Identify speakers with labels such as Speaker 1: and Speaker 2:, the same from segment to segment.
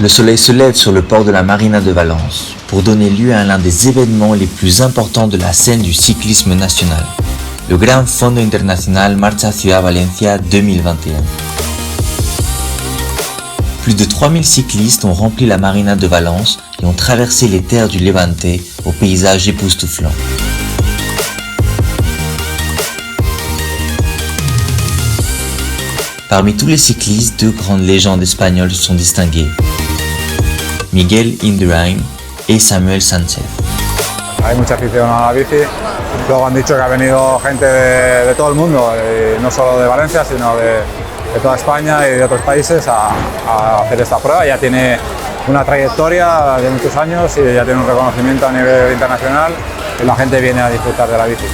Speaker 1: Le soleil se lève sur le port de la Marina de Valence pour donner lieu à l'un des événements les plus importants de la scène du cyclisme national, le Gran Fondo Internacional Marcha Ciudad Valencia 2021. Plus de 3000 cyclistes ont rempli la Marina de Valence et ont traversé les terres du Levante au paysage époustouflant. Parmi tous les cyclistes, deux grandes légendes espagnoles se sont distinguées, Miguel Indurain et Samuel Sánchez.
Speaker 2: Hay mucha afición a la bici, luego han dicho que ha venido gente de todo el mundo, y no solo de Valencia, sino de toda España y de otros países a hacer esta prueba. Ya tiene una trayectoria de muchos años y ya tiene un reconocimiento a nivel internacional y la gente viene a disfrutar de la bici.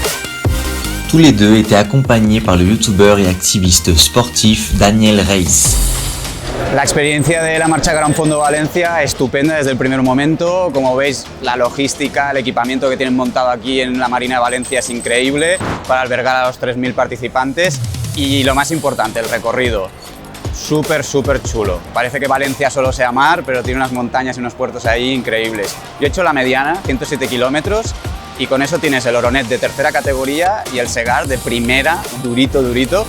Speaker 1: Tous les deux étaient accompagnés par le youtubeur et activiste sportif Daniel Reis.
Speaker 3: La experiencia de la Marcha Gran Fondo Valencia estupenda desde el primer momento. Como veis, la logística, el equipamiento que tienen montado aquí en la Marina de Valencia es increíble para albergar a los 3000 participantes y lo más importante, el recorrido. Súper chulo. Parece que Valencia solo sea mar, pero tiene unas montañas y unos puertos ahí increíbles. Yo he hecho la mediana, 107 kilómetros, y con eso tienes el Oronet de tercera categoría y el Segar de primera, durito.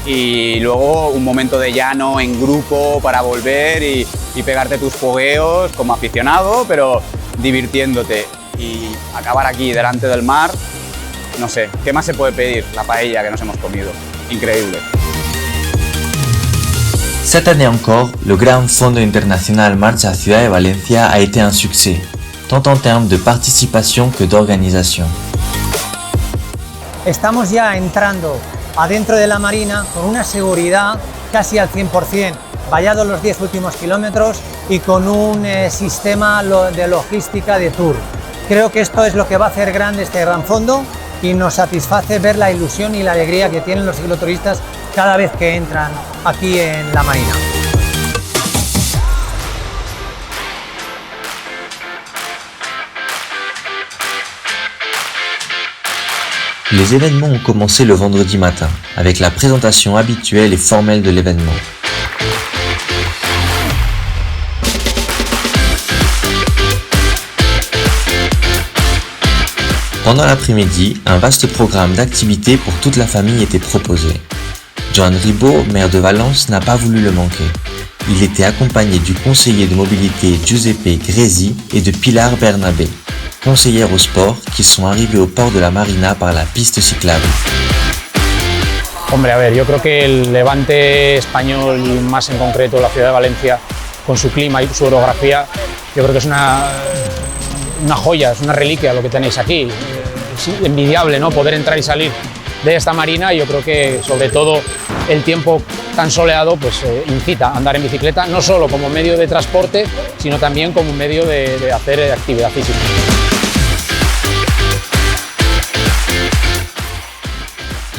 Speaker 3: Y luego un momento de llano en grupo para volver y pegarte tus fogueos como aficionado, pero divirtiéndote. Y acabar aquí delante del mar, no sé, ¿qué más se puede pedir? La paella que nos hemos comido. Increíble.
Speaker 1: Cette année encore, le Gran Fondo Internacional Marcha Ciudad de Valencia a été un succès, tant en termes de participation que d'organisation.
Speaker 4: Estamos ya entrando adentro de la Marina con una seguridad casi al 100%, vallados los 10 últimos kilómetros y con un sistema de logística de tour. Creo que esto es lo que va a hacer grande este Gran Fondo y nos satisface ver la ilusión y la alegría que tienen los cicloturistas cada vez que entran aquí en la Marina.
Speaker 1: Les événements ont commencé le vendredi matin, avec la présentation habituelle et formelle de l'événement. Pendant l'après-midi, un vaste programme d'activités pour toute la famille était proposé. Joan Ribó, maire de Valence, n'a pas voulu le manquer. Il était accompagné du conseiller de mobilité Giuseppe Gresi et de Pilar Bernabé, conseillères au sport, qui sont arrivés au port de la Marina par la piste cyclable.
Speaker 5: Hombre, a ver, yo creo que el Levante español y más en concreto la ciudad de Valencia, con su clima y su orografía, yo creo que es una joya, es una reliquia lo que tenéis aquí. Es envidiable, ¿no?, poder entrar y salir de esta marina, y yo creo que sobre todo el tiempo tan soleado pues incita a andar en bicicleta, no solo como medio de transporte, sino también como medio de hacer actividad física.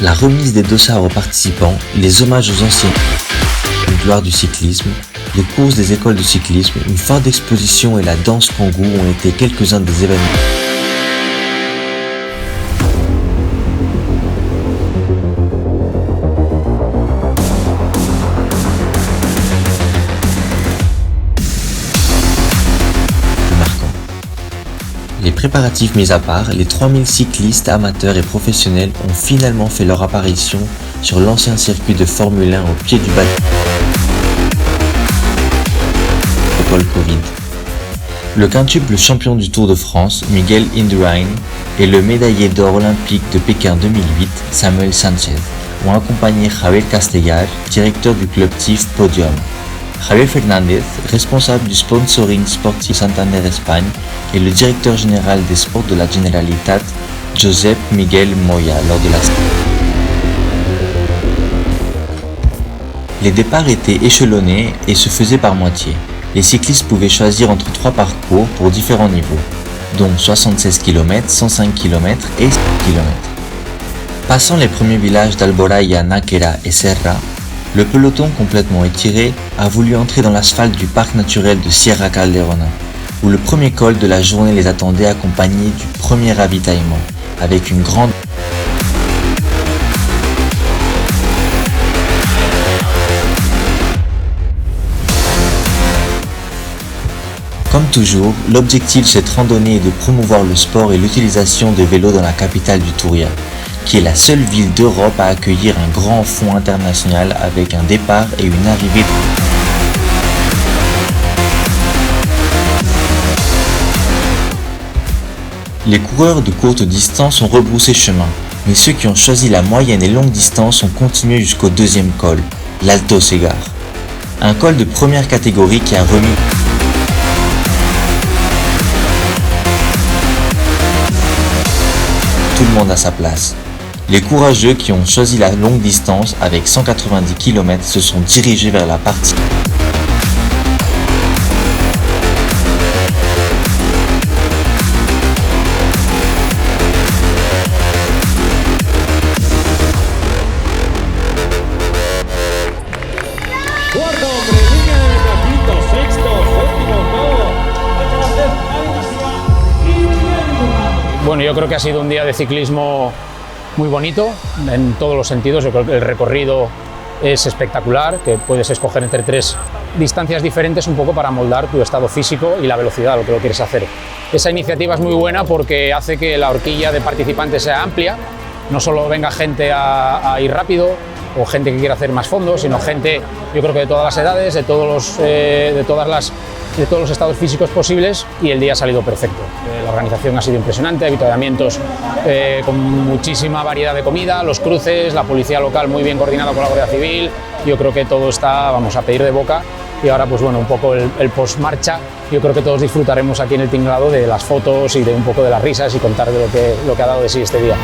Speaker 1: La remise des dossards aux participants, les hommages aux anciens gloires du cyclisme, les courses des écoles de cyclisme, une forte exposition et la danse kangou ont été quelques-uns des événements. Les préparatifs mis à part, les 3000 cyclistes amateurs et professionnels ont finalement fait leur apparition sur l'ancien circuit de Formule 1 au pied du bâtiment Covid. Le quintuple champion du Tour de France, Miguel Indurain, et le médaillé d'or olympique de Pékin 2008, Samuel Sánchez, ont accompagné Javier Castellar, directeur du club TIF Podium. Javier Fernández, responsable du sponsoring sportif Santander Espagne, et le directeur général des sports de la Generalitat, Josep Miguel Moya, lors de la séance. Les départs étaient échelonnés et se faisaient par moitié. Les cyclistes pouvaient choisir entre 3 parcours pour différents niveaux, dont 76 km, 105 km et 100 km. Passant les premiers villages d'Alboraya, Náquera et Serra, le peloton complètement étiré a voulu entrer dans l'asphalte du parc naturel de Sierra Calderona, où le premier col de la journée les attendait accompagné du premier ravitaillement, avec une grande Comme toujours, l'objectif de cette randonnée est de promouvoir le sport et l'utilisation de vélos dans la capitale du Touria, qui est la seule ville d'Europe à accueillir un grand fond international avec un départ et une arrivée. Les coureurs de courte distance ont rebroussé chemin, mais ceux qui ont choisi la moyenne et longue distance ont continué jusqu'au deuxième col, l'Alto Segar. Un col de première catégorie qui a remis tout le monde à sa place. Les courageux qui ont choisi la longue distance avec 190 km se sont dirigés vers la partie.
Speaker 5: Bueno, yo creo que ha sido un día de ciclismo muy bonito en todos los sentidos. Yo creo que el recorrido es espectacular, que puedes escoger entre 3 distancias diferentes un poco para moldar tu estado físico y la velocidad a lo que lo quieres hacer. Esa iniciativa es muy buena porque hace que la horquilla de participantes sea amplia, no solo venga gente a ir rápido o gente que quiera hacer más fondo, sino gente, yo creo que de todas las edades, de todos los estados físicos posibles, y el día ha salido perfecto. La organización ha sido impresionante, avituallamientos con muchísima variedad de comida, los cruces, la policía local muy bien coordinada con la Guardia Civil. Yo creo que todo está, vamos, a pedir de boca, y ahora pues bueno, un poco el post-marcha. Yo creo que todos disfrutaremos aquí en el Tinglado de las fotos y de un poco de las risas y contar de lo que ha dado de sí este día.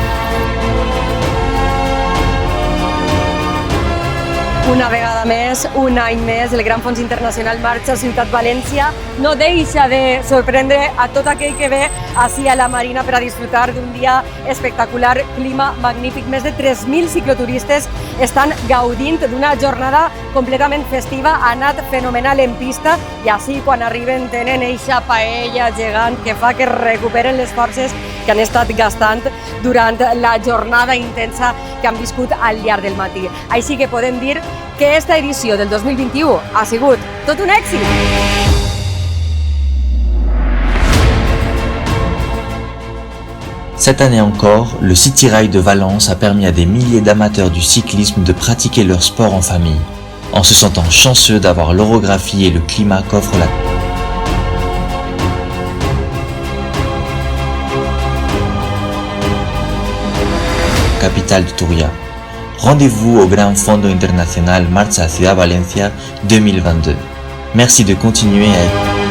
Speaker 6: Una vegada més, un any més, el Gran Fons Internacional marxa a Ciutat València. No deixa de sorprendre a tot aquell que ve ací a la Marina per a disfrutar d'un dia espectacular, clima magnífic. Més de 3.000 cicloturistes estan gaudint d'una jornada completament festiva. Ha anat fenomenal en pista i així quan arriben tenen eixa paella gegant que fa que recuperen les forces que han estat gastant durant la jornada intensa que han viscut al llarg del matí. Així que podem dir que esta edició del 2021 ha sigut tot un èxit.
Speaker 1: Cette année encore, le City Rail de Valence a permis à des milliers d'amateurs du cyclisme de pratiquer leur sport en famille, en se sentant chanceux d'avoir l'orographie et le climat qu'offre la capitale du Touria. Rendez-vous au Gran Fondo Internacional Marcha Ciudad Valencia 2022. Merci de continuer à